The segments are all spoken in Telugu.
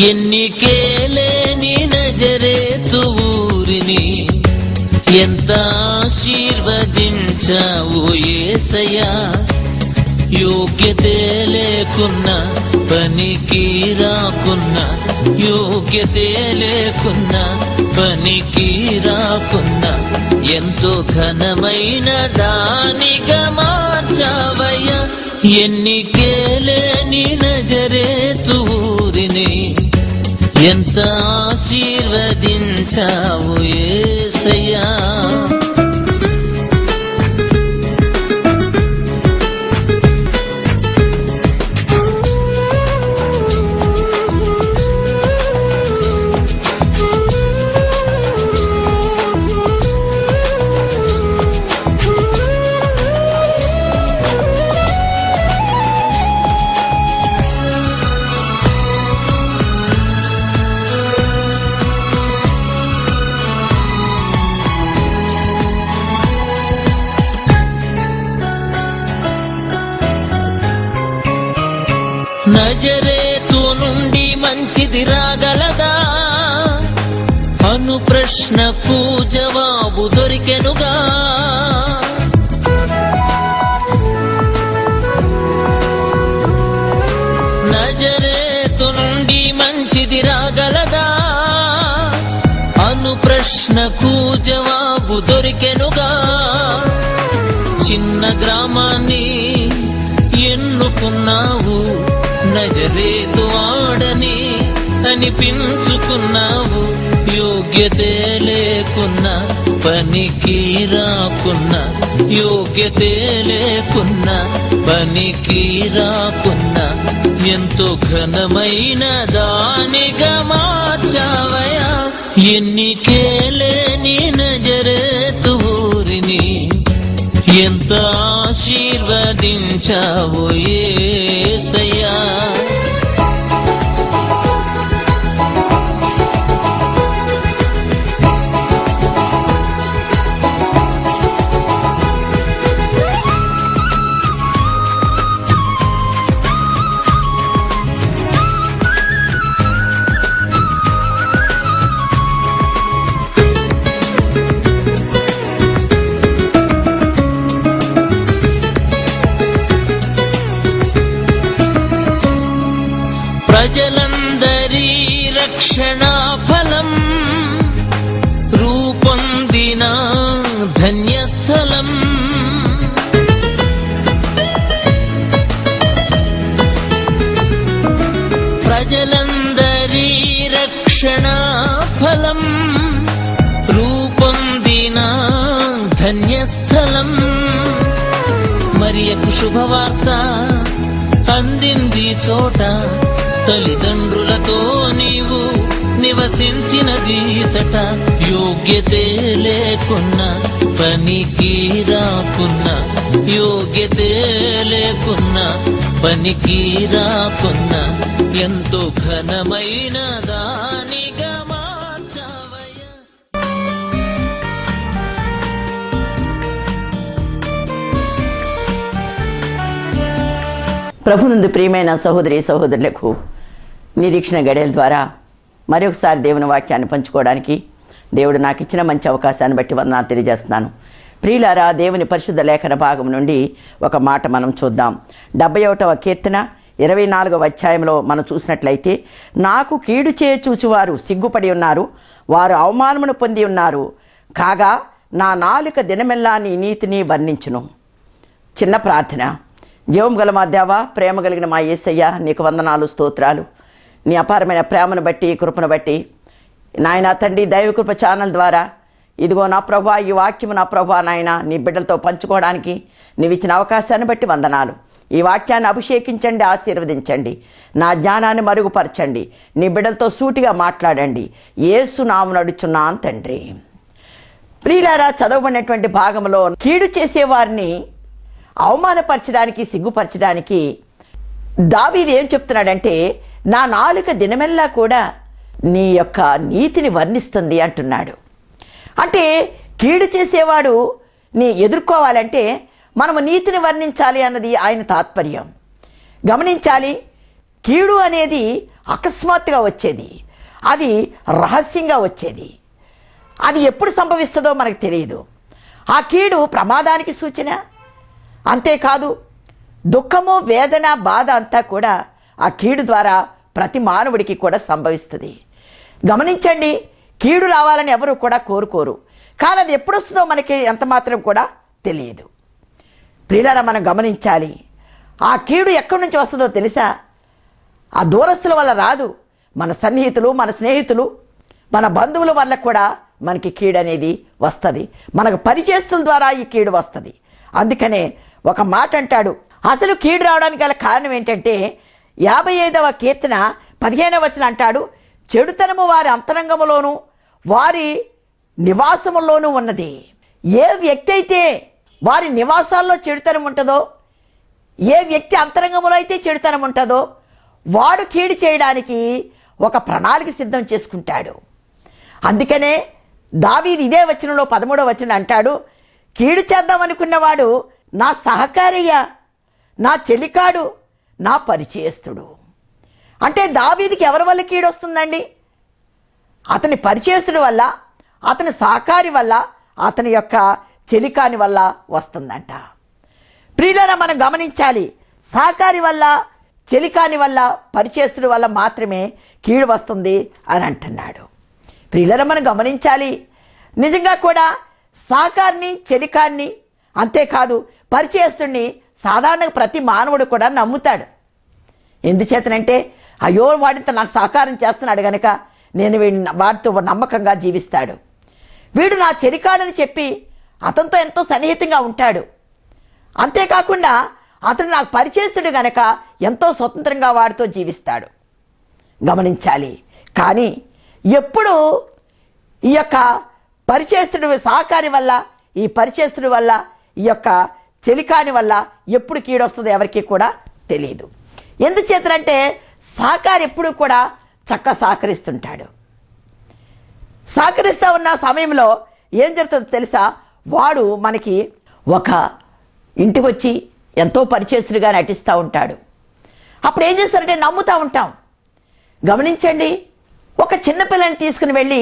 ఎన్నికేలేని నజరేతు ఊరిని ఎంత ఆశీర్వదించావు యేసయ్యా. యోగ్యతే లేకున్నా పనికి రాకున్నా, యోగ్యతే లేకున్నా పనికి రాకున్నా ఎంతో ఘనమైన దానిగా మార్చావయ్యా. ఎన్నికేలేని నజరేతు ఊరిని ఎంత ఆశీర్వదించావు యేసయ్యా. నజరేతు నుండి మంచిది రాగలదా అను ప్రశ్నకు జవాబు దొరికెనుగా. నజరేతు నుండి మంచిది రాగలదా అను ప్రశ్నకు జవాబు దొరికెనుగా. చిన్న గ్రామాన్ని ఎన్నుకున్నావు, నజరేతు వాడని అనిపించుకున్నావు. యోగ్యతే లేకున్నా పనికి రాకున్నా, యోగ్యతే లేకున్నా పనికి రాకున్నా ఎంతో ఘనమైన దానిగా మార్చావయ్యా. ఎన్నికేలేని నజరేతు ఊరిని ఎంత ఆశీర్వదించావు యేసయ్యా. ప్రజలందరి రక్షణ ఫలం రూపొందిన ధన్యస్థలం. ప్రజలందరి రక్షణ ఫలం రూపొందిన ధన్యస్థలం. మరియకు శుభవార్త అందింది చోట, తల్లిదండ్రులతో నీవు నివసించినది చట. యోగ్యతే లేకున్నా పనికి రాకున్నా, యోగ్యతే లేకున్నా పనికి రాకున్నా ఎంతో ఘనమైన దానిగా మార్చావయ్యా. ప్రభునందు ప్రియమైన సహోదరి సహోదరులకు నిరీక్షణ గడియల ద్వారా మరొకసారి దేవుని వాక్యాన్ని పంచుకోవడానికి దేవుడు నాకు ఇచ్చిన మంచి అవకాశాన్ని బట్టి వందనాలు తెలియజేస్తున్నాను. ప్రియులారా, దేవుని పరిశుద్ధ లేఖన భాగం నుండి ఒక మాట మనం చూద్దాం. 71వ కీర్తన 24వ అధ్యాయంలో మనం చూసినట్లయితే, నాకు కీడు చేయ చూచువారు సిగ్గుపడి ఉన్నారు, వారు అవమానమును పొంది ఉన్నారు, కాగా నా నాలుక దినమెల్లా నీ నీతిని వర్ణించును. చిన్న ప్రార్థన. జీవం గల మా దేవా, ప్రేమ కలిగిన మా యేసయ్య, నీకు వందనాలు, స్తోత్రాలు. నీ అపారమైన ప్రేమను బట్టి, కృపను బట్టి నాయన తండ్రి, దైవకృప ఛానల్ ద్వారా ఇదిగో నా ప్రభా, ఈ వాక్యము నా ప్రభా నాయన నీ బిడ్డలతో పంచుకోవడానికి నీవు ఇచ్చిన అవకాశాన్ని బట్టి వందనాలు. ఈ వాక్యాన్ని అభిషేకించండి, ఆశీర్వదించండి, నా జ్ఞానాన్ని మరుగుపరచండి, నీ బిడ్డలతో సూటిగా మాట్లాడండి. యేసు నామమున అడుగుచున్నాను తండ్రి. ప్రియులారా, చదవబడినటువంటి భాగంలో కీడు చేసేవారిని అవమానపరచడానికి, సిగ్గుపరచడానికి దావీదు ఏం చెప్తున్నాడంటే, నా నాలుక దినమెల్లా కూడా నీ యొక్క నీతిని వర్ణిస్తుంది అంటున్నాడు. అంటే కీడు చేసేవాడు నీ ఎదుర్కోవాలంటే మనము నీతిని వర్ణించాలి అన్నది ఆయన తాత్పర్యం. గమనించాలి, కీడు అనేది అకస్మాత్తుగా వచ్చేది, అది రహస్యంగా వచ్చేది. అది ఎప్పుడు సంభవిస్తుందో మనకు తెలియదు. ఆ కీడు ప్రమాదానికి సూచన. అంతేకాదు దుఃఖము, వేదన, బాధ అంతా కూడా ఆ కీడు ద్వారా ప్రతి మానవుడికి కూడా సంభవిస్తుంది. గమనించండి, కీడు రావాలని ఎవరు కూడా కోరుకోరు, కానీ అది ఎప్పుడు వస్తుందో మనకి ఎంత మాత్రం కూడా తెలియదు. ప్రియులారా, మనం గమనించాలి. ఆ కీడు ఎక్కడి నుంచి వస్తుందో తెలుసా? ఆ దూరస్తుల వల్ల రాదు. మన సన్నిహితులు, మన స్నేహితులు, మన బంధువుల వల్ల కూడా మనకి కీడు అనేది వస్తుంది. మనకు పరిచయస్తుల ద్వారా ఈ కీడు వస్తుంది. అందుకనే ఒక మాట అంటాడు, అసలు కీడు రావడానికి గల కారణం ఏంటంటే 55వ కీర్తన 15వ వచనం అంటాడు, చెడుతనము వారి అంతరంగములోను వారి నివాసములోనూ ఉన్నది. ఏ వ్యక్తి అయితే వారి నివాసాల్లో చెడుతనం ఉంటుందో, ఏ వ్యక్తి అంతరంగంలో అయితే చెడుతనం ఉంటుందో వాడు కీడు చేయడానికి ఒక ప్రణాళిక సిద్ధం చేసుకుంటాడు. అందుకనే దావీదు ఇదే వచనంలో 13వ వచనం అంటాడు, కీడు చేద్దామనుకున్నవాడు నా సహకారయ్య, నా చెలికాడు, నా పరిచయస్తుడు. అంటే దావీదుకి ఎవరి వల్ల కీడు వస్తుందండి? అతని పరిచయస్తుడి వల్ల, అతని సహకారి వల్ల, అతని యొక్క చెలికాని వల్ల వస్తుందంట. ప్రియులారా, మనం గమనించాలి, సహకారి వల్ల, చెలికాని వల్ల, పరిచయస్తుడి వల్ల మాత్రమే కీడు వస్తుంది అని అంటున్నాడు. ప్రియులారా, మనం గమనించాలి, నిజంగా కూడా సహకారిని, చెలికాన్ని, అంతేకాదు పరిచయస్తుడిని సాధారణంగా ప్రతి మానవుడు కూడా నమ్ముతాడు. ఎందుచేతనంటే, అయ్యో వాడింత నాకు సహకారం చేస్తున్నాడు గనక నేను వాడితో నమ్మకంగా జీవిస్తాడు, వీడు నా చెలికాడని చెప్పి అతనితో ఎంతో సన్నిహితంగా ఉంటాడు, అంతేకాకుండా అతడు నాకు పరిచయస్తుడు గనక ఎంతో స్వతంత్రంగా వాడితో జీవిస్తాడు. గమనించాలి. కానీ ఎప్పుడు ఈ యొక్క పరిచయస్తుడి సహకారి వల్ల, ఈ పరిచయస్తుడి వల్ల, ఈ యొక్క చెలికాని వల్ల ఎప్పుడు కీడొస్తుందో ఎవరికి కూడా తెలియదు. ఎందుచేతనంటే సహకారి ఎప్పుడు కూడా చక్కగా సహకరిస్తుంటాడు. సహకరిస్తూ ఉన్న సమయంలో ఏం జరుగుతుందో తెలుసా? వాడు మనకి ఒక ఇంటికి వచ్చి ఎంతో పరిచయస్తుడిగా నటిస్తూ ఉంటాడు. అప్పుడు ఏం చేస్తారంటే నమ్ముతూ ఉంటాం. గమనించండి, ఒక చిన్నపిల్లని తీసుకుని వెళ్ళి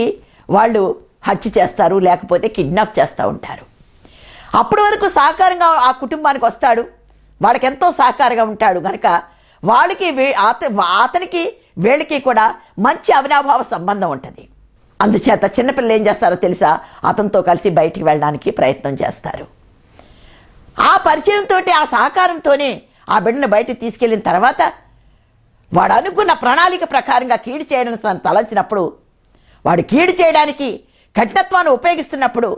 వాళ్ళు హత్య చేస్తారు, లేకపోతే కిడ్నాప్ చేస్తూ ఉంటారు. అప్పటి వరకు సహకారంగా ఆ కుటుంబానికి వస్తాడు, వాళ్ళకి ఎంతో సహకారంగా ఉంటాడు కనుక వాళ్ళకి అతనికి వీళ్ళకి కూడా మంచి అవినాభావ సంబంధం ఉంటుంది. అందుచేత చిన్నపిల్లలు ఏం చేస్తారో తెలుసా? అతనితో కలిసి బయటికి వెళ్ళడానికి ప్రయత్నం చేస్తారు. ఆ పరిచయంతో, ఆ సహకారంతోనే ఆ బిడ్డను బయటికి తీసుకెళ్ళిన తర్వాత వాడు అనుకున్న ప్రణాళిక ప్రకారంగా కీడు చేయడానికి తలంచినప్పుడు, వాడు కీడు చేయడానికి కఠినత్వాన్ని ఉపయోగిస్తున్నప్పుడు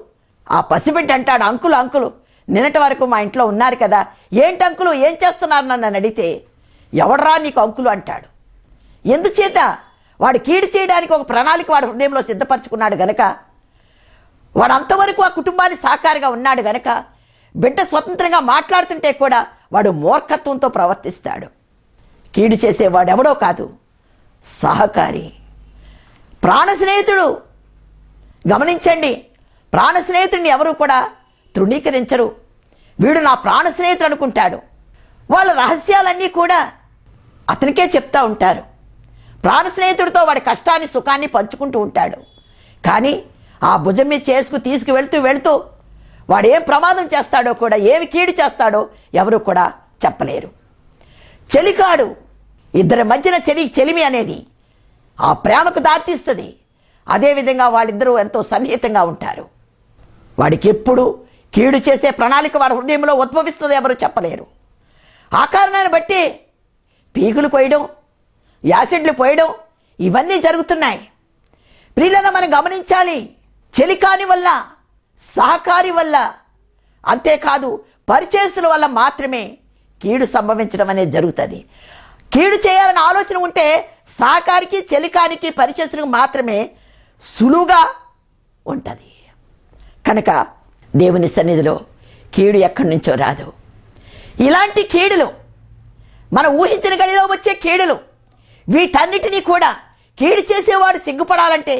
ఆ పసిబిడ్డ అంటాడు, అంకులు అంకులు నిన్నటి వరకు మా ఇంట్లో ఉన్నారు కదా, ఏంటి అంకులు ఏం చేస్తున్నారు నన్ను అడిగితే, ఎవడరా నీకు అంకులు అంటాడు. ఎందుచేత వాడు కీడు చేయడానికి ఒక ప్రణాళిక వాడు హృదయంలో సిద్ధపరచుకున్నాడు గనక, వాడు అంతవరకు ఆ కుటుంబాన్ని సహకారిగా ఉన్నాడు గనక బిడ్డ స్వతంత్రంగా మాట్లాడుతుంటే కూడా వాడు మూర్ఖత్వంతో ప్రవర్తిస్తాడు. కీడు చేసేవాడు ఎవడో కాదు, సహకారి, ప్రాణ స్నేహితుడు. గమనించండి, ప్రాణ స్నేహితుడిని ఎవరు కూడా తృణీకరించరు. వీడు నా ప్రాణ స్నేహితుడు అనుకుంటాడు. వాళ్ళ రహస్యాలన్నీ కూడా అతనికే చెప్తా ఉంటారు. ప్రాణ స్నేహితుడితో వాడి కష్టాన్ని, సుఖాన్ని పంచుకుంటూ ఉంటాడు. కానీ ఆ భుజం మీద చేసుకు తీసుకువెళ్తూ వాడు ఏం ప్రమాదం చేస్తాడో కూడా, ఏమి కీడు చేస్తాడో ఎవరు కూడా చెప్పలేరు. చెలికాడు, ఇద్దరి మధ్యన చెలిమి అనేది ఆ ప్రేమకు దారితీస్తుంది. అదేవిధంగా వాళ్ళిద్దరూ ఎంతో సన్నిహితంగా ఉంటారు. వాడికి ఎప్పుడు కీడు చేసే ప్రణాళిక వాడి హృదయంలో ఉద్భవిస్తుంది ఎవరు చెప్పలేరు. ఆ కారణాన్ని బట్టి పీకులు పోయడం, యాసిడ్లు పోయడం ఇవన్నీ జరుగుతున్నాయి. ప్రియులను మనం గమనించాలి. చెలికాని వల్ల, సహకారి వల్ల, అంతేకాదు పరిచయస్తుల వల్ల మాత్రమే కీడు సంభవించడం అనేది జరుగుతుంది. కీడు చేయాలని ఆలోచన ఉంటే సహకారికి, చెలికానికి, పరిచయస్తులకు మాత్రమే సులువుగా ఉంటుంది. కనుక దేవుని సన్నిధిలో కీడు ఎక్కడి నుంచో రాదు. ఇలాంటి కీడులు, మనం ఊహించిన గడిలో వచ్చే కీడులు, వీటన్నిటినీ కూడా కీడు చేసేవాడు సిగ్గుపడాలంటే,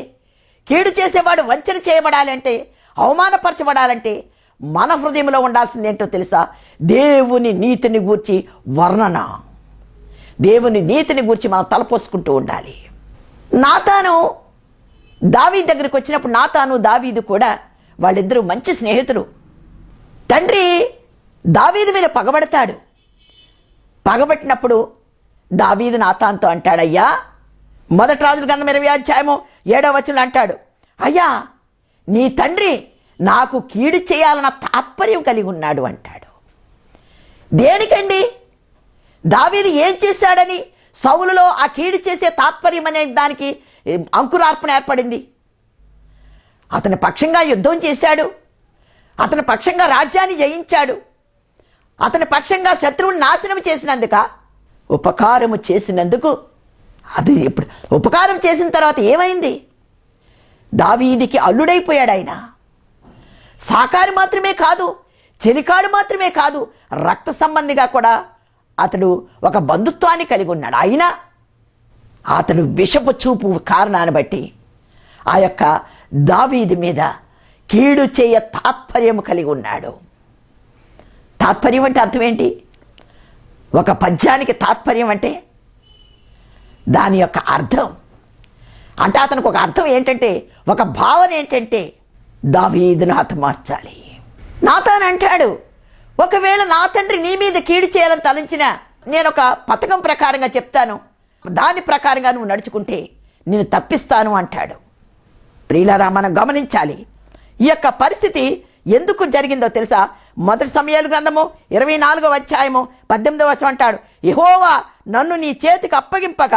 కీడు చేసేవాడు వంచన చేయబడాలంటే, అవమానపరచబడాలంటే మన హృదయంలో ఉండాల్సింది ఏంటో తెలుసా? దేవుని నీతిని గూర్చి వర్ణన, దేవుని నీతిని గురించి మనం తలపోసుకుంటూ ఉండాలి. నాతాను దావీదు దగ్గరికి వచ్చినప్పుడు నాతాను దావీదు కూడా వాళ్ళిద్దరూ మంచి స్నేహితులు. తండ్రి దావీదు మీద పగబడతాడు. పగబట్టినప్పుడు దావీదు నాతానుతో అంటాడు, అయ్యా, మొదటి రాజుల గ్రంథం 20 అంటాడు, అయ్యా, నీ తండ్రి నాకు కీడు చేయాలన్న తాత్పర్యం కలిగి ఉన్నాడు అంటాడు. దేనికండి? దావీదు ఏం చేశాడని సౌలులో ఆ కీడు చేసే తాత్పర్యం అనే దానికి అంకురార్పణ ఏర్పడింది? అతని పక్షంగా యుద్ధం చేశాడు, అతని పక్షంగా రాజ్యాన్ని జయించాడు, అతని పక్షంగా శత్రువుని నాశనం చేసినందుక? ఉపకారము చేసినందుకు. అది ఇప్పుడు ఉపకారం చేసిన తర్వాత ఏమైంది? దావీదికి అల్లుడైపోయాడు. ఆయన సాకారి మాత్రమే కాదు, చెలికాడు మాత్రమే కాదు, రక్త సంబంధిగా కూడా అతడు ఒక బంధుత్వాన్ని కలిగి ఉన్నాడు. అయినా అతడు విషపు చూపు కారణాన్ని బట్టి ఆ యొక్క దావీదు మీద కీడు చేయ తాత్పర్యం కలిగి ఉన్నాడు. తాత్పర్యం అంటే అర్థం ఏంటి? ఒక పద్యానికి తాత్పర్యం అంటే దాని యొక్క అర్థం అంటే అతనికి ఒక అర్థం ఏంటంటే, ఒక భావన ఏంటంటే, దావీదును హతమార్చాలి. నాతాను అంటాడు, ఒకవేళ నా తండ్రి నీ మీద కీడు చేయాలని తలంచినా నేను ఒక పథకం ప్రకారంగా చెప్తాను, దాని ప్రకారంగా నువ్వు నడుచుకుంటే నేను తప్పిస్తాను అంటాడు. ప్రియులారా, మనం గమనించాలి ఈ యొక్క పరిస్థితి ఎందుకు జరిగిందో తెలుసా? మొదటి సమూయేలు గ్రంథము 24 అంటాడు, యెహోవా నన్ను నీ చేతికి అప్పగింపక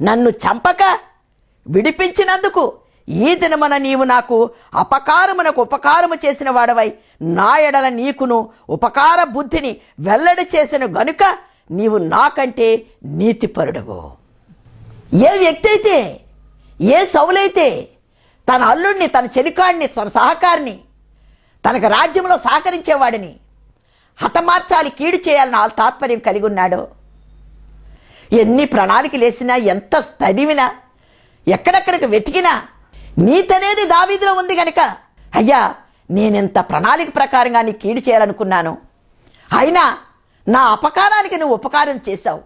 నన్ను చంపక విడిపించినందుకు ఈ దినమున నీవు నాకు అపకారమునకు ఉపకారము చేసిన వాడవై నా ఎడల నీకును ఉపకార బుద్ధిని వెల్లడి చేసిన గనుక నీవు నాకంటే నీతిపరుడవు. ఏ వ్యక్తి అయితే, ఏ సౌలైతే తన అల్లుడిని, తన చెలికాడిని, తన సహకారిని, తనకు రాజ్యంలో సహకరించేవాడిని హతమార్చాలి, కీడు చేయాలని తాత్పర్యం కలిగి ఉన్నాడో, ఎన్ని ప్రణాళికలు వేసినా, ఎంత చదివినా, ఎక్కడెక్కడికి వెతికినా నీతి అనేది దావీదులో ఉంది కనుక, అయ్యా, నేనెంత ప్రణాళిక ప్రకారంగా నీ కీడు చేయాలనుకున్నాను, అయినా నా అపకారానికి నువ్వు ఉపకారం చేశావు,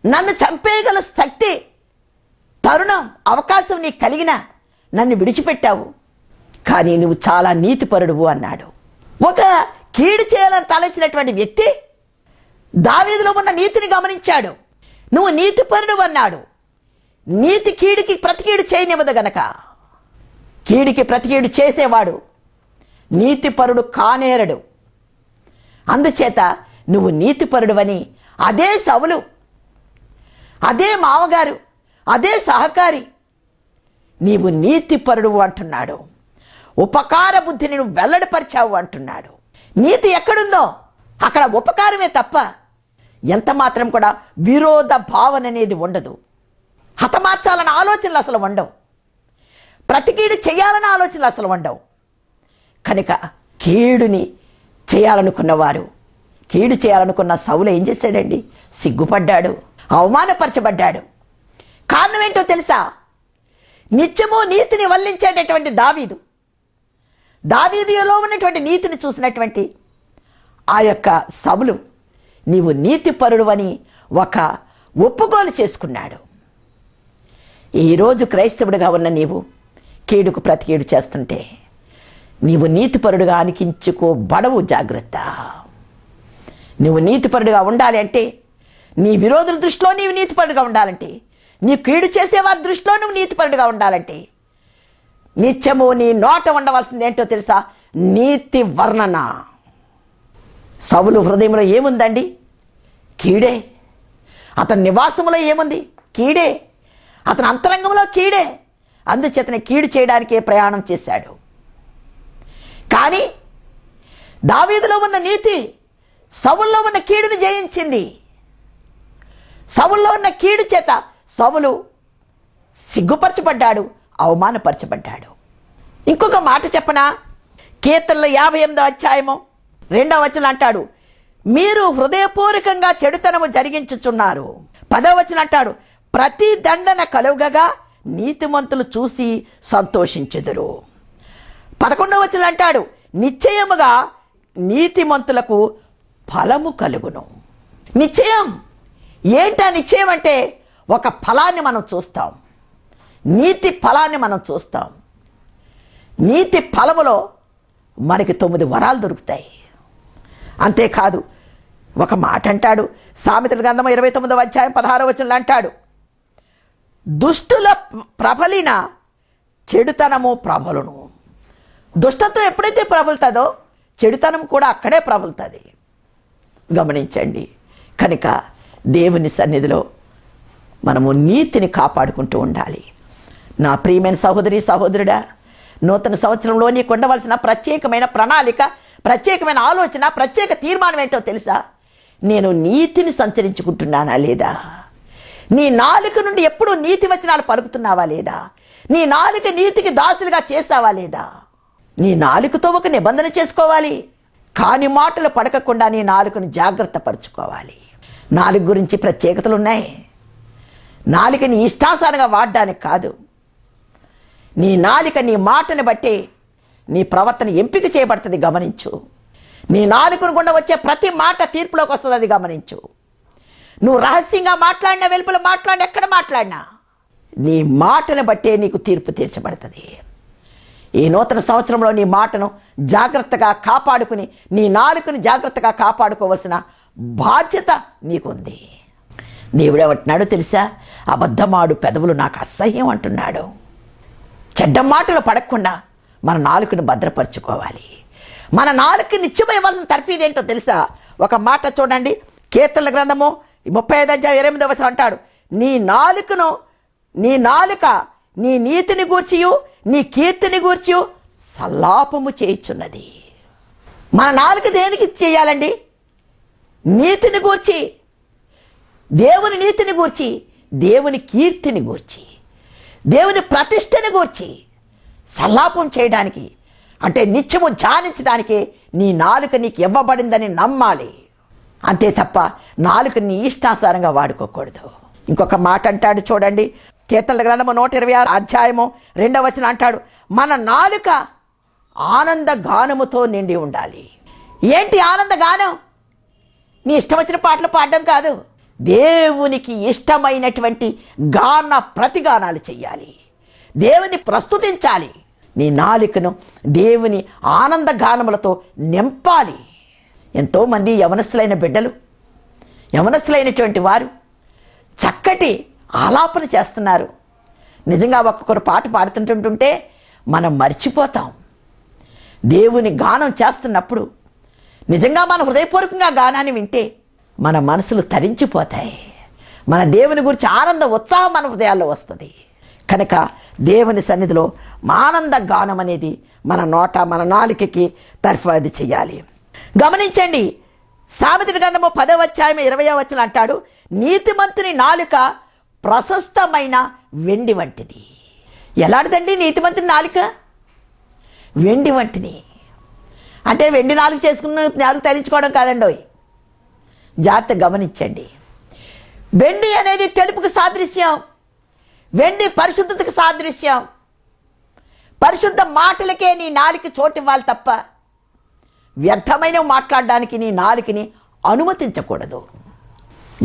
నన్ను చంపేయగల శక్తి, తరుణం, అవకాశం నీకు కలిగిన నన్ను విడిచిపెట్టావు, కానీ నువ్వు చాలా నీతిపరుడువు అన్నాడు. ఒక కీడు చేయాలని తలచినటువంటి వ్యక్తి దావీదులో ఉన్న నీతిని గమనించాడు. నువ్వు నీతిపరుడు అన్నాడు. నీతి కీడికి ప్రతికీడు చేయనివ్వదు గనక, కీడికి ప్రతికీడు చేసేవాడు నీతిపరుడు కానేరడు. అందుచేత నువ్వు నీతిపరుడువని అదే సౌలు, అదే మామగారు, అదే సహకారి నీవు నీతిపరుడు అంటున్నాడు. ఉపకార బుద్ధిని నువ్వు వెల్లడిపరిచావు అంటున్నాడు. నీతి ఎక్కడుందో అక్కడ ఉపకారమే తప్ప ఎంత మాత్రం కూడా విరోధ భావన అనేది ఉండదు. హతమార్చాలన్న ఆలోచనలు అసలు ఉండవు, ప్రతికీడు చేయాలన్న ఆలోచనలు అసలు ఉండవు. కనుక కీడుని చేయాలనుకున్నవారు, కీడు చేయాలనుకున్న సౌలు ఏం చేశాడండి? సిగ్గుపడ్డాడు, అవమానపరచబడ్డాడు. కారణం ఏంటో తెలుసా? నిత్యము నీతిని వల్లించేటటువంటి దావీదులో ఉన్నటువంటి నీతిని చూసినటువంటి ఆ యొక్క సౌలు నీవు నీతిపరుడు అని ఒక ఒప్పుకోలు చేసుకున్నాడు. ఈరోజు క్రైస్తవుడిగా ఉన్న నీవు కీడుకు ప్రతికీడు చేస్తుంటే నీవు నీతిపరుడుగా అనిపించుకోబడవు. జాగ్రత్త. నువ్వు నీతిపరుడుగా ఉండాలి అంటే, నీ విరోధుల దృష్టిలో నీవు నీతిపరుడుగా ఉండాలంటే, నీ కీడు చేసేవారి దృష్టిలో నువ్వు నీతిపరుడుగా ఉండాలంటే నిత్యము నీ నోట ఉండవలసింది ఏంటో తెలుసా? నీతి వర్ణన. సౌలు హృదయంలో ఏముందండి? కీడే. అతని నివాసంలో ఏముంది? కీడే. అతని అంతరంగంలో కీడే. అందుచేతనే కీడు చేయడానికే ప్రయాణం చేశాడు. కానీ దావీదులో ఉన్న నీతి సౌలులో ఉన్న కీడుని జయించింది. సౌలులో ఉన్న కీడు చేత సౌలు సిగ్గుపరచబడ్డాడు, అవమానపరచబడ్డాడు. ఇంకొక మాట చెప్పనా? కీర్తనలో 58 అంటాడు, మీరు హృదయపూర్వకంగా చెడుతనము జరిగించుచున్నారు. 10 అంటాడు, ప్రతి దండన కలుగగా నీతిమంతులు చూసి సంతోషించెదరు. 11 అంటాడు, నిశ్చయముగా నీతిమంతులకు ఫలము కలుగును. నిశ్చయం ఏంటా నిశ్చయం అంటే ఒక ఫలాన్ని మనం చూస్తాం, నీతి ఫలాన్ని మనం చూస్తాం. నీతి ఫలములో మనకి 9 వరాలు దొరుకుతాయి. అంతేకాదు, ఒక మాట అంటాడు, సామెతల గ్రంథం 29వ అధ్యాయం 16వ వచనంలో అంటాడు, దుష్టుల ప్రబలిన చెడుతనము ప్రబలును. దుష్టత్వం ఎప్పుడైతే ప్రబలుతుందో చెడుతనం కూడా అక్కడే ప్రబలుతుంది. గమనించండి. కనుక దేవుని సన్నిధిలో మనము నీతిని కాపాడుకుంటూ ఉండాలి. నా ప్రియమైన సహోదరి సహోదరుడా, నూతన సంవత్సరంలో నీకు ఉండవలసిన ప్రత్యేకమైన ప్రణాళిక, ప్రత్యేకమైన ఆలోచన, ప్రత్యేక తీర్మానం ఏంటో తెలుసా? నేను నీతిని సంచరించుకుంటున్నానా లేదా? నీ నాలుక నుండి ఎప్పుడూ నీతి వచనాలు పలుకుతున్నావా లేదా? నీ నాలుక నీతికి దాసులుగా చేసావా లేదా? నీ నాలుకతో ఒక నిబంధన చేసుకోవాలి. కాని మాటలు పడకకుండా నీ నాలుకను జాగ్రత్త పరుచుకోవాలి. నాలుక గురించి ప్రత్యేకతలు ఉన్నాయి. నాలుకని ఇష్టానుసారంగా వాడడానికి కాదు. నీ నాలుక నీ మాటని బట్టి నీ ప్రవర్తన ఎంపిక చేయబడుతుంది. గమనించు. నీ నాలుకను గుండా వచ్చే ప్రతి మాట తీర్పులోకి వస్తుంది. అది గమనించు. నువ్వు రహస్యంగా మాట్లాడినా, వెలుపల మాట్లాడినా, ఎక్కడ మాట్లాడినా నీ మాటను బట్టే నీకు తీర్పు తీర్చబడుతుంది. ఈ నూతన సంవత్సరంలో నీ మాటను జాగ్రత్తగా కాపాడుకుని, నీ నాలుకను జాగ్రత్తగా కాపాడుకోవాల్సిన బాధ్యత నీకుంది. దేవుడేమంటున్నాడో తెలుసా? అబద్ధమాడు పెదవులు నాకు అసహ్యం అంటున్నాడు. చెడ్డ మాటలు పడకుండా మన నాలుకను భద్రపరచుకోవాలి. మన నాలుక నిత్యం ఇవ్వాల్సిన తర్ఫీదేంటో తెలుసా? ఒక మాట చూడండి, కీర్తనల గ్రంథము 35వ అధ్యాయం 28వ వచనం అంటాడు, నీ నాలుక నీ నీతిని గూర్చియు నీ కీర్తిని గూర్చియు సల్లాపము చేయుచున్నది. మన నాలుక దేనికి చేయాలండి? నీతిని గూర్చి, దేవుని నీతిని గూర్చి, దేవుని కీర్తిని గూర్చి, దేవుని ప్రతిష్టని గూర్చి సల్లాపం చేయడానికి, అంటే నిత్యము ధ్యానించడానికి నీ నాలుక నీకు ఇవ్వబడిందని నమ్మాలి. అంతే తప్ప నాలుక నీ ఇష్టానుసారంగా వాడుకోకూడదు. ఇంకొక మాట అంటాడు చూడండి, కీర్తనల గ్రంథము 126 అధ్యాయము 2వ వచనం అంటాడు, మన నాలుక ఆనంద గానముతో నిండి ఉండాలి. ఏంటి ఆనంద గానం? నీ ఇష్టం వచ్చిన పాటలు పాడడం కాదు. దేవునికి ఇష్టమైనటువంటి గాన ప్రతిగానాలు చెయ్యాలి. దేవుని ప్రస్తుతించాలి. నీ నాలుకను దేవుని ఆనంద గానములతో నింపాలి. ఎంతోమంది యవనస్తులైన బిడ్డలు, యవనస్తులైనటువంటి వారు చక్కటి ఆలాపన చేస్తున్నారు. నిజంగా ఒక్కొక్కరు పాట పాడుతుంటుంటే మనం మర్చిపోతాం. దేవుని గానం చేస్తున్నప్పుడు నిజంగా మన హృదయపూర్వకంగా గానాన్ని వింటే మన మనసులు తరించిపోతాయి. మన దేవుని గురించి ఆనంద ఉత్సాహం మన హృదయాల్లో వస్తుంది. కనుక దేవుని సన్నిధిలో ఆనంద గానం అనేది మన నోట, మన నాలుకకి తర్ఫీదు చేయాలి. గమనించండి, సామెతల గ్రంథము 10వ అధ్యాయం 20వ వచనం అంటాడు, నీతిమంతుని నాలుక ప్రశస్తమైన వెండి వంటిది. ఎలాంటిదండి నీతిమంతుని నాలుక? వెండి వంటిది. అంటే వెండి నాలుక చేసుకున్న నాలుక తరించుకోవడం కాదండి. జాగ్రత్తగా గమనించండి. వెండి అనేది తెలుపుకు సాదృశ్యం. వెండి పరిశుద్ధతకు సాదృశ్యం. పరిశుద్ధ మాటలకే నీ నాలుక చోటు ఇవ్వాలి తప్ప వ్యర్థమైనవి మాట్లాడడానికి నీ నాలుకని అనుమతించకూడదు.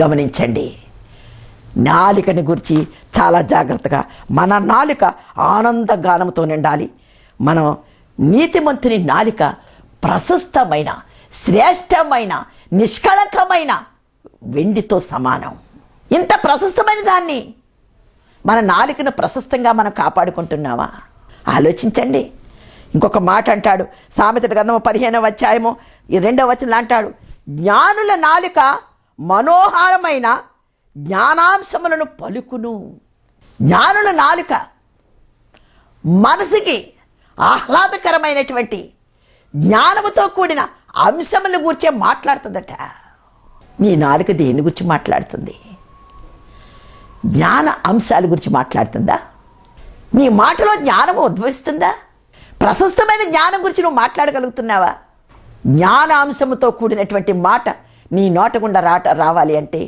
గమనించండి, నాలుకని గురించి చాలా జాగ్రత్తగా, మన నాలుక ఆనంద గానంతో నిండాలి. మనం నీతిమంతుని నాలుక ప్రశస్తమైన, శ్రేష్టమైన, నిష్కళంకమైన వెండితో సమానం. ఇంత ప్రశస్తమైన దాన్ని, మన నాలుకను ప్రశస్తంగా మనం కాపాడుకుంటున్నావా? ఆలోచించండి. ఇంకొక మాట అంటాడు, సామెతల గ్రంథము 15వ అధ్యాయము 2వ వచనం అంటాడు, జ్ఞానుల నాలుక మనోహరమైన జ్ఞానాంశములను పలుకును. జ్ఞానుల నాలుక మనసుకి ఆహ్లాదకరమైనటువంటి జ్ఞానముతో కూడిన అంశముల గురించే మాట్లాడుతుందట. నీ నాలుక దేని గురించి మాట్లాడుతుంది? జ్ఞాన అంశాల గురించి మాట్లాడుతుందా? నీ మాటలో జ్ఞానము ఉద్భవిస్తుందా? ప్రశస్తమైన జ్ఞానం గురించి నువ్వు మాట్లాడగలుగుతున్నావా? జ్ఞానాంశముతో కూడినటువంటి మాట నీ నోట గుండా రావాలి అంటే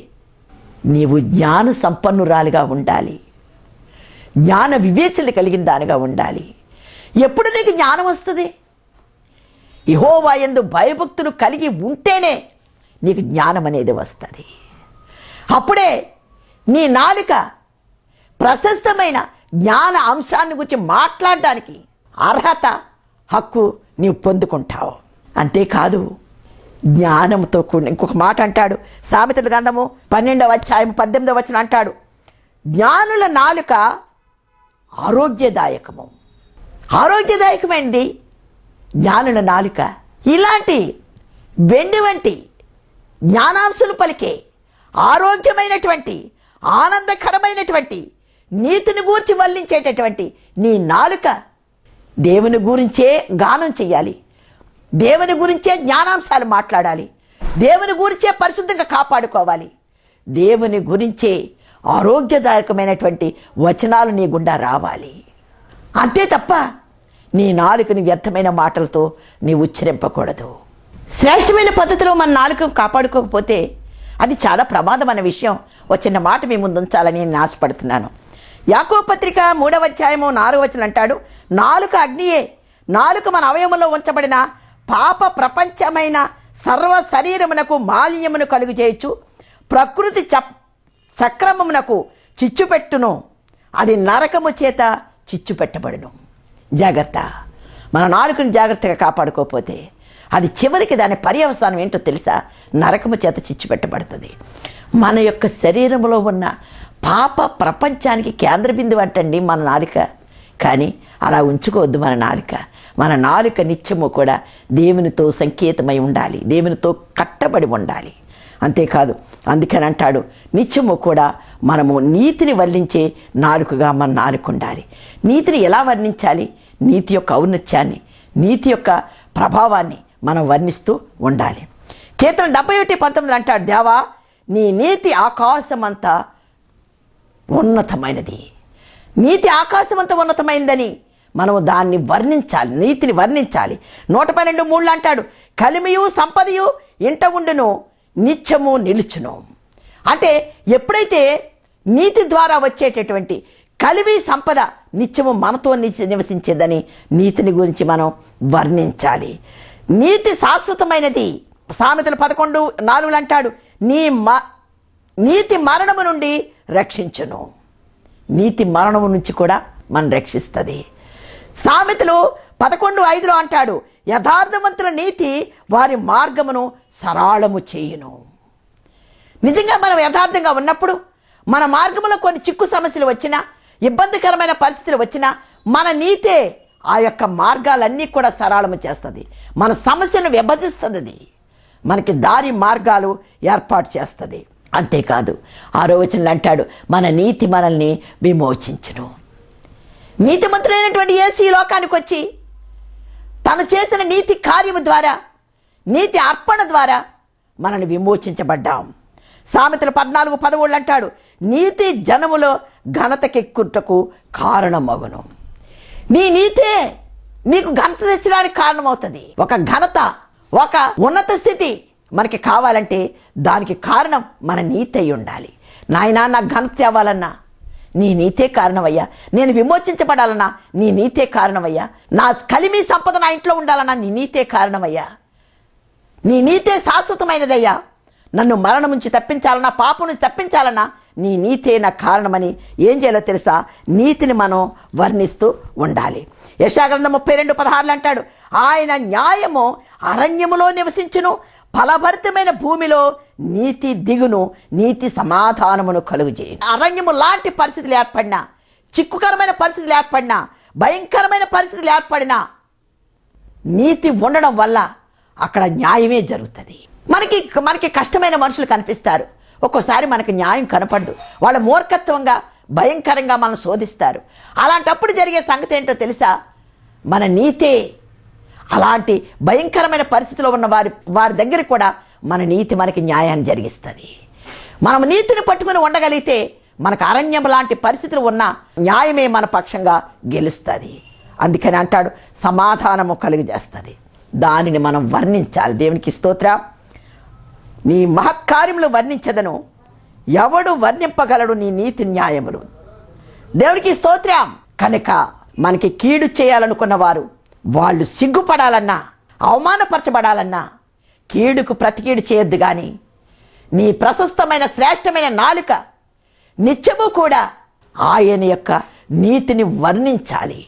నీవు జ్ఞాన సంపన్నురాలుగా ఉండాలి. జ్ఞాన వివేచన కలిగిన దానిగా ఉండాలి. ఎప్పుడు నీకు జ్ఞానం వస్తుంది? యెహోవా యందు భయభక్తులు కలిగి ఉంటేనే నీకు జ్ఞానం అనేది వస్తుంది. అప్పుడే నీ నాలుక ప్రశస్తమైన జ్ఞాన అంశాన్ని గురించి మాట్లాడడానికి అర్హత, హక్కు నీవు పొందుకుంటావు. అంతేకాదు జ్ఞానంతో కూడిన ఇంకొక మాట అంటాడు, సామెతల గ్రంథము 12వ అధ్యాయం 18వ వచనం అంటాడు, జ్ఞానుల నాలుక ఆరోగ్యదాయకము. ఆరోగ్యదాయకమైంది జ్ఞానుల నాలుక. ఇలాంటి వెండి వంటి జ్ఞానాంశలు పలికే ఆరోగ్యమైనటువంటి ఆనందకరమైనటువంటి నీతిని గూర్చి వల్లించేటటువంటి నీ నాలుక దేవుని గురించే గానం చెయ్యాలి, దేవుని గురించే జ్ఞానాంశాలు మాట్లాడాలి, దేవుని గురించే పరిశుద్ధంగా కాపాడుకోవాలి, దేవుని గురించే ఆరోగ్యదాయకమైనటువంటి వచనాలు నీ గుండా రావాలి. అంతే తప్ప నీ నాలుకని వ్యర్థమైన మాటలతో నీ ఉచ్చరింపకూడదు. శ్రేష్టమైన పద్ధతిలో మన నాలుక కాపాడుకోకపోతే అది చాలా ప్రమాదం అనే విషయం ఒక చిన్న మాట మీ ముందు ఉంచాలని నేను ఆశపడుతున్నాను. యాకోబు పత్రిక 3వ అధ్యాయము 4వ వచనం అంటాడు, నాలుక అగ్నియే, నాలుక మన అవయవంలో ఉంచబడిన పాప ప్రపంచమైన సర్వ శరీరమునకు మాలిన్యమును కలుగు చేయొచ్చు, ప్రకృతి చక్రమునకు చిచ్చు పెట్టును, అది నరకము చేత చిచ్చు పెట్టబడును. జాగ్రత్త, మన నాలుకను జాగ్రత్తగా కాపాడుకోకపోతే అది చివరికి దాని పర్యవసానం ఏంటో తెలుసా? నరకము చేత చిచ్చు పెట్టబడుతుంది. మన యొక్క శరీరంలో ఉన్న పాప ప్రపంచానికి కేంద్ర బిందువు అంటండి మన నాలుక. కానీ అలా ఉంచుకోవద్దు మన నాలుక. మన నాలుక నిత్యము కూడా దేవునితో సంకేతమై ఉండాలి, దేవునితో కట్టబడి ఉండాలి. అంతేకాదు అందుకని అంటాడు, నిత్యము కూడా మనము నీతిని వర్ణించే నాలుకగా మన నాలుక ఉండాలి. నీతిని ఎలా వర్ణించాలి? నీతి యొక్క ఔన్నత్యాన్ని, నీతి యొక్క ప్రభావాన్ని మనం వర్ణిస్తూ ఉండాలి. కీర్తన 71:19 అంటాడు, దేవా నీ నీతి ఆకాశమంతా ఉన్నతమైనది. నీతి ఆకాశమంతా ఉన్నతమైందని మనము దాన్ని వర్ణించాలి, నీతిని వర్ణించాలి. 112:3 అంటాడు, కలిమియు సంపదయు ఇంట ఉండును, నిత్యము నిలుచును. అంటే ఎప్పుడైతే నీతి ద్వారా వచ్చేటటువంటి కలివి సంపద నిత్యము మనతో నివసించేదని నీతిని గురించి మనం వర్ణించాలి. నీతి శాశ్వతమైనది. సామెతలు 11:4 అంటాడు, నీతి మరణము నుండి రక్షించును. నీతి మరణము నుంచి కూడా మనం రక్షిస్తుంది. సామెతలు 11:5 అంటాడు, యథార్థవంతుల నీతి వారి మార్గమును సరళము చేయును. నిజంగా మనం యథార్థంగా ఉన్నప్పుడు మన మార్గంలో కొన్ని చిక్కు సమస్యలు వచ్చినా, ఇబ్బందికరమైన పరిస్థితులు వచ్చినా మన నీతే ఆ యొక్క మార్గాలన్నీ కూడా సరళము చేస్తుంది, మన సమస్యను విభజిస్తుంది, మనకి దారి మార్గాలు ఏర్పాటు చేస్తుంది. అంతేకాదు 6వ వచనంలో అంటాడు, మన నీతి మనల్ని విమోచించును. నీతిమంతుడైనటువంటి యేసు ఈ లోకానికి వచ్చి తను చేసిన నీతి కార్యము ద్వారా, నీతి అర్పణ ద్వారా మనల్ని విమోచించబడ్డాం. సామెతలు 14:13 అంటాడు, నీతి జనములో ఘనతకెక్కుటకు కారణమగును. నీ నీతే నీకు ఘనత తెచ్చడానికి కారణమవుతుంది. ఒక ఘనత, ఒక ఉన్నత స్థితి మనకి కావాలంటే దానికి కారణం మన నీతి అయి ఉండాలి. నాయనా నాకు ఘనత తేవాలన్నా నీ నీతే కారణమయ్యా, నేను విమోచించబడాలన్నా నీ నీతే కారణమయ్యా, నా కలిమి సంపద నా ఇంట్లో ఉండాలన్నా నీ నీతే కారణమయ్యా, నీ నీతే శాశ్వతమైనదయ్యా, నన్ను మరణం నుంచి తప్పించాలన్నా, పాపం నుంచి తప్పించాలన్నా నీ నీతే నా కారణమని ఏం చేయాలో తెలుసా? నీతిని మనం వర్ణిస్తూ ఉండాలి. యెషయా గ్రంథం 32:16 అంటాడు, ఆయన న్యాయము అరణ్యములో నివసించును, ఫలభరితమైన భూమిలో నీతి దిగును, నీతి సమాధానమును కలుగుచేయును. అరణ్యము లాంటి పరిస్థితులు ఏర్పడినా, చిక్కుకరమైన పరిస్థితులు ఏర్పడినా, భయంకరమైన పరిస్థితులు ఏర్పడినా నీతి ఉండడం వల్ల అక్కడ న్యాయమే జరుగుతుంది. మనకి కష్టమైన మనుషులు కనిపిస్తారు, ఒక్కోసారి మనకి న్యాయం కనపడదు, వాళ్ళ మూర్ఖత్వంగా భయంకరంగా మనం శోధిస్తారు. అలాంటప్పుడు జరిగే సంగతి ఏంటో తెలుసా? మన నీతే అలాంటి భయంకరమైన పరిస్థితిలో ఉన్న వారి దగ్గర కూడా మన నీతి మనకి న్యాయాన్ని జరిగిస్తుంది. మనం నీతిని పట్టుకుని ఉండగలిగితే మనకు అరణ్యం లాంటి పరిస్థితులు ఉన్న న్యాయమే మన పక్షంగా గెలుస్తుంది. అందుకని అంటాడు, సమాధానము కలుగజేస్తుంది. దానిని మనం వర్ణించాలి. దేవునికి స్తోత్రం. నీ మహత్కార్యములు వర్ణించదను, ఎవడు వర్ణింపగలడు నీ నీతి న్యాయములు. దేవునికి స్తోత్రం. కనుక మనకి కీడు చేయాలనుకున్న వారు, వాళ్ళు సిగ్గుపడాలన్నా, అవమానపరచబడాలన్నా కీడుకు ప్రతికీడు చేయొద్దు, కానీ నీ ప్రశస్తమైన శ్రేష్టమైన నాలుక నిత్యము కూడా ఆయన యొక్క నీతిని వర్ణించాలి,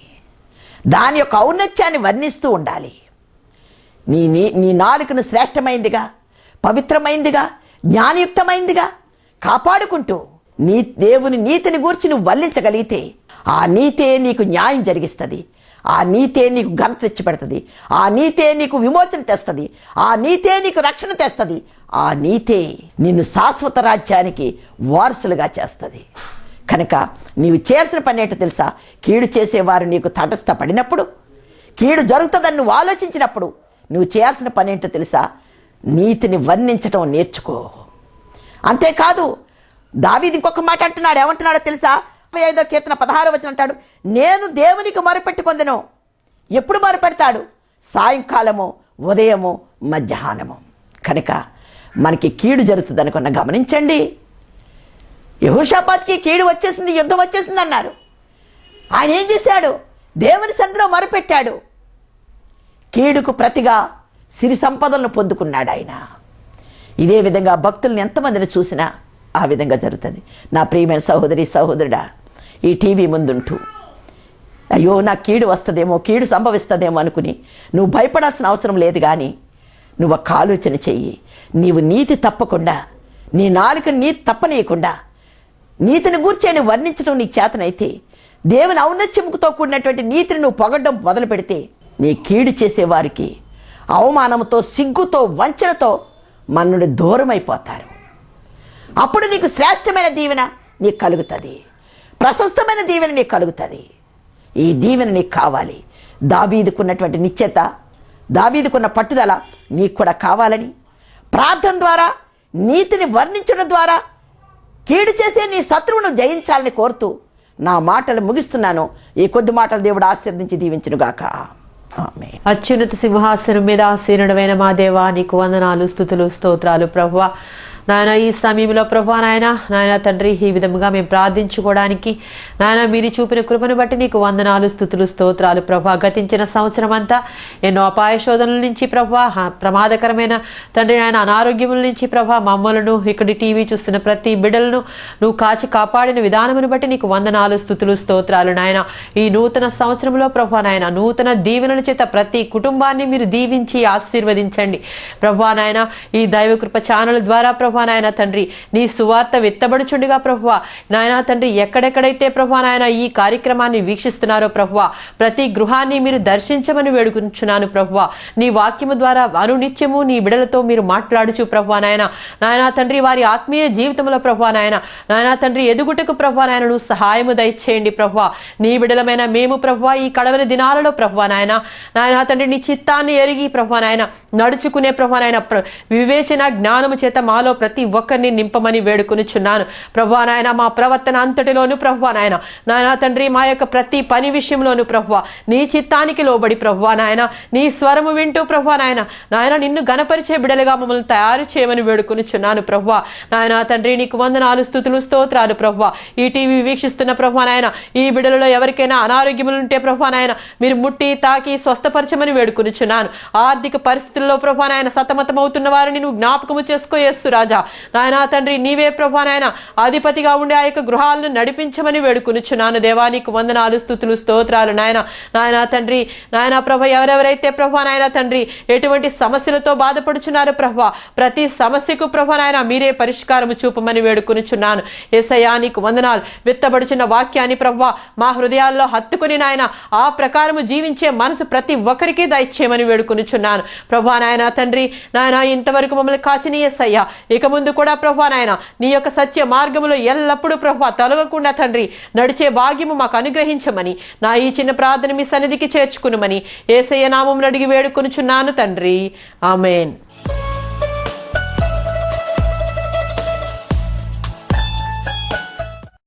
దాని యొక్క ఔన్నత్యాన్ని వర్ణిస్తూ ఉండాలి. నీ నాలుకను శ్రేష్టమైందిగా, పవిత్రమైందిగా, జ్ఞానయుక్తమైందిగా కాపాడుకుంటూ దేవుని నీతిని గూర్చి నువ్వు వల్లించగలిగితే ఆ నీతే నీకు న్యాయం జరిగిస్తుంది, ఆ నీతే నీకు ఘనత తెచ్చిపెడుతుంది, ఆ నీతే నీకు విమోచన తెస్తుంది, ఆ నీతే నీకు రక్షణ తెస్తుంది, ఆ నీతే నిన్ను శాశ్వత రాజ్యానికి వారసులుగా చేస్తుంది. కనుక నీవు చేయాల్సిన పని ఏంటో తెలుసా? కీడు చేసేవారు నీకు తటస్థపడినప్పుడు, కీడు జరుగుతుందని నువ్వు ఆలోచించినప్పుడు నువ్వు చేయాల్సిన పని ఏంటో తెలుసా? నీతిని వర్ణించటం నేర్చుకో. అంతేకాదు, దావీదు ఇంకొక మాట అంటున్నాడు. ఏమంటున్నాడో తెలుసా? 55వ కీర్తన 16వ వచనం అంటాడు, నేను దేవునికి మొరపెట్టుకొందెను. ఎప్పుడు మొరపెడతాడు? సాయంకాలము, ఉదయము, మధ్యాహ్నము. కనుక మనకి కీడు జరుగుతుంది అనుకున్న గమనించండి. యెహోషాపాత్కి కీడు వచ్చేసింది, యుద్ధం వచ్చేసింది అన్నారు. ఆయన ఏం చేశాడు? దేవుని సన్నిధిలో మొరపెట్టాడు. కీడుకు ప్రతిగా సిరి సంపదలను పొందుకున్నాడు ఆయన. ఇదే విధంగా భక్తులను ఎంతమందిని చూసినా ఆ విధంగా జరుగుతుంది. నా ప్రియమైన సహోదరి సహోదరుడా, ఈ టీవీ ముందుంటూ అయ్యో నాకు కీడు వస్తుందేమో, కీడు సంభవిస్తుందేమో అనుకుని నువ్వు భయపడాల్సిన అవసరం లేదు. కానీ నువ్వు ఒక ఆలోచన చెయ్యి. నీవు నీతి తప్పకుండా, నీ నాలుకని నీతి తప్పనీయకుండా నీతిని గూర్చే నువ్వు వర్ణించడం నీకు చేతనైతే, దేవుని ఔన్నత్యంతో కూడినటువంటి నీతిని నువ్వు పొగడ్డం మొదలు పెడితే, నీ కీడు చేసేవారికి అవమానంతో, సిగ్గుతో, వంచనతో మన్నుడు దూరం అయిపోతారు. అప్పుడు నీకు శ్రేష్టమైన దీవెన నీకు కలుగుతుంది, ప్రశస్తమైన దీవెన నీకు కలుగుతుంది. ఈ దీవెన నీకు కావాలి. దావీదుకున్నటువంటి నిశ్చయత, దావీదుకున్న పట్టుదల నీకు కూడా కావాలని ప్రార్థన ద్వారా, నీతిని వర్ణించడం ద్వారా కీడు చేసే నీ శత్రువును జయించాలని కోరుతూ నా మాటలు ముగిస్తున్నాను. ఈ కొద్ది మాటలు దేవుడు ఆశీర్వదించి దీవించునుగాక. ఆమేన్. అత్యున్నత సింహాసనం మీద ఆసీనుడమైన మా దేవా, నీకు వందనాలు, స్తుతులు, స్తోత్రాలు ప్రభువా. నాయన ఈ సమయంలో ప్రభువా నాయన తండ్రి, ఈ విధముగా మేము ప్రార్థించుకోవడానికి నాయన మీరు చూపిన కృపను బట్టి నీకు వందనాలు, స్తుతులు, స్తోత్రాలు ప్రభువా. గతించిన సంవత్సరం అంతా ఎన్నో అపాయ శోధనల నుంచి ప్రభువా, ప్రమాదకరమైన తండ్రి నాయన అనారోగ్యముల నుంచి ప్రభువా మమ్మలను, ఇక్కడ టీవీ చూస్తున్న ప్రతి బిడ్డలను నువ్వు కాచి కాపాడిన విధానమును బట్టి నీకు వందనాలు, స్తుతులు, స్తోత్రాలు నాయన. ఈ నూతన సంవత్సరంలో ప్రభువా నాయన నూతన దీవెనల చేత ప్రతి కుటుంబాన్ని మీరు దీవించి ఆశీర్వదించండి ప్రభువా నాయన. ఈ దైవ కృప ఛానల్ ద్వారా ప్రభువా నాయన తండ్రి నీ సువార్త విత్తబడుచుండగా ప్రభువా నాయన తండ్రి, ఎక్కడెక్కడైతే ప్రభువా నాయన ఈ కార్యక్రమాన్ని వీక్షిస్తున్నారో ప్రభువా, ప్రతి గృహాన్ని మీరు దర్శించమని వేడుకుంటున్నాను ప్రభువా. నీ వాక్యము ద్వారా అనునిత్యము నీ బిడలతో మీరు మాట్లాడుచు ప్రభువా నాయన తండ్రి, వారి ఆత్మీయ జీవితంలో ప్రభువా నాయన తండ్రి ఎదుగుటకు ప్రభువా నాయన నువ్వు సహాయము దయచేయండి ప్రభువా. నీ బిడలమైన మేము ప్రభువా ఈ కడవరి దినాలలో ప్రభువా నాయన తండ్రి నీ చిత్తాన్ని ఎరిగి ప్రభువా నాయన నడుచుకునే ప్రభువా నాయన వివేచన జ్ఞానము చేత మాలో ప్రతి ఒక్కరిని నింపమని వేడుకొనుచున్నాను ప్రభువా నాయన. మా ప్రవర్తన అంతటిలోను ప్రభువా నాయన తండ్రి మా యొక్క ప్రతి పని విషయంలోను ప్రభువా నీ చిత్తానికి లోబడి ప్రభువా నాయన నీ స్వరము వింటూ ప్రభువా నాయన నిన్ను గణపరిచే బిడలుగా మమ్మల్ని తయారు చేయమని వేడుకొనుచున్నాను ప్రభువా నాయన తండ్రి. నీకు వందనాలు, స్తుతులు, స్తోత్రాలు ప్రభువా. ఈ టీవీ వీక్షిస్తున్న ప్రభువా నాయన ఈ బిడలలో ఎవరికైనా అనారోగ్యములుంటే ప్రభువా నాయన మీరు ముట్టి తాకి స్వస్థపరచమని వేడుకొనుచున్నాను. ఆర్థిక పరిస్థితుల్లో ప్రభువా నాయన సతమతమవుతున్న వారిని నువ్వు జ్ఞాపకము చేసుకో యేసు రాజా నాయన తండ్రి. నీవే ప్రభువా నాయన అధిపతిగా ఉండే ఆ యొక్క గృహాలను నడిపించమని వేడుకొనుచున్నాను దేవా. నీకు వందనాలు, స్తుతులు, స్తోత్రాలు నాయన తండ్రి. నాయన ప్రభ ఎవరెవరైతే ప్రభువా నాయన తండ్రి ఎటువంటి సమస్యలతో బాధపడుచున్నారు ప్రభువా, ప్రతి సమస్యకు ప్రభువా నాయన మీరే పరిష్కారము చూపమని వేడుకొనుచున్నాను యేసయ్యా. నీకు వందనాలు. విత్తబడుచున్న వాక్యాన్ని ప్రభువా మా హృదయాల్లో హత్తుకుని నాయన ఆ ప్రకారము జీవించే మనసు ప్రతి ఒక్కరికి దయచేయమని వేడుకొనుచున్నాను ప్రభువా నాయన తండ్రి. నాయన ఇంతవరకు మమ్మల్ని కాచిన యేసయ్యా, ఇక ముందు కూడా ప్రభువా నాయన నీ యొక్క సత్య మార్గములో ఎల్లప్పుడూ ప్రభువా తొలగకుండా తండ్రి నడిచే భాగ్యము మాకు అనుగ్రహించమని నా ఈ చిన్న ప్రార్థన మీ సన్నిధికి చేర్చుకునుమని యేసయ్య నామమున అడిగి వేడుకొనుచున్నాను తండ్రి. ఆమేన్.